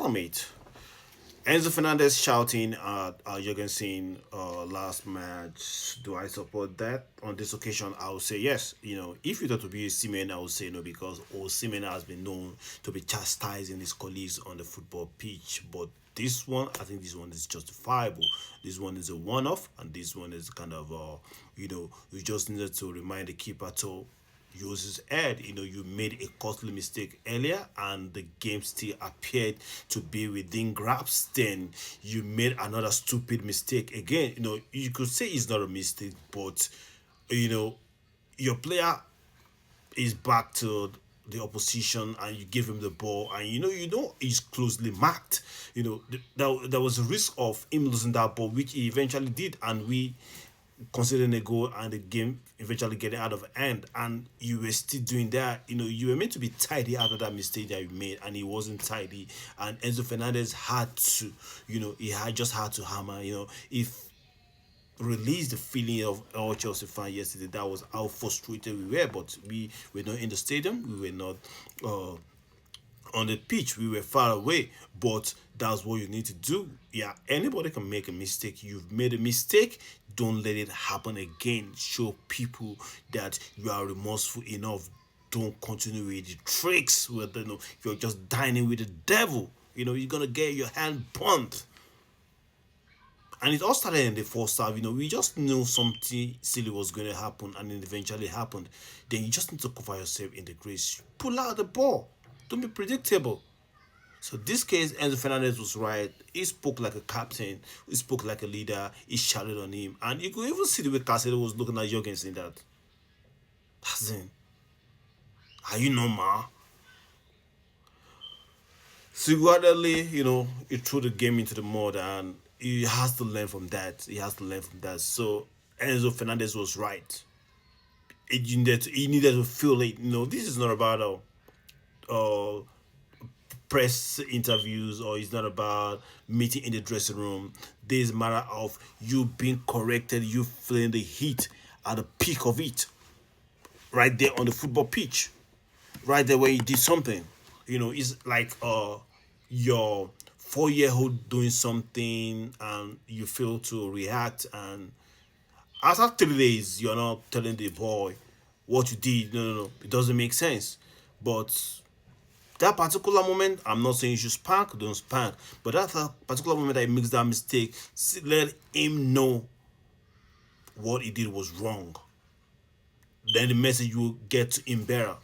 Mate. Enzo Fernandez shouting at Jorgensen last match. Do I support that? On this occasion, I would say yes. If you thought to be a Seaman, I would say no because Seaman has been known to be chastising his colleagues on the football pitch. But this one, I think this one is justifiable. This one is a one-off, and this one is kind of, you just needed to remind the keeper to use his head. You made a costly mistake earlier and the game still appeared to be within grasp. Then you made another stupid mistake again. You could say it's not a mistake, but you know, your player is back to the opposition and you give him the ball and he's closely marked. There was a risk of him losing that ball, which he eventually did, and we considering a goal and the game eventually getting out of hand, and you were still doing that. You were meant to be tidy after that mistake that you made, and he wasn't tidy. And Enzo Fernandez had to, he had just had to hammer. If release the feeling of our Chelsea fan yesterday. That was how frustrated we were, but we were not in the stadium. We were not on the pitch. We were far away, but that's what you need to do. Yeah, anybody can make a mistake. You've made a mistake. Don't let it happen again. Show people that you are remorseful enough. Don't continue with the tricks. With you're just dining with the devil. You're gonna get your hand burnt. And it all started in the first half. We just knew something silly was going to happen, and it eventually happened. Then you just need to cover yourself in the grace. Pull out the ball. Don't be predictable. So this case, Enzo Fernandez was right. He spoke like a captain. He spoke like a leader. He shouted on him, and you could even see the way Casedo was looking at Jorgensen. That, as in, are you normal? Singularly, he threw the game into the mud, and he has to learn from that. He has to learn from that. So Enzo Fernandez was right. He needed to feel it. This is not about uh press interviews, or it's not about meeting in the dressing room. This is a matter of you being corrected, you feeling the heat at the peak of it, right there on the football pitch, right there where you did something. It's like your 4 year old doing something and you fail to react, and after 3 days you're not telling the boy what you did. No, it doesn't make sense. But that particular moment, I'm not saying you should spank, don't spank, but that particular moment that he makes that mistake, let him know what he did was wrong. Then the message will get to him better.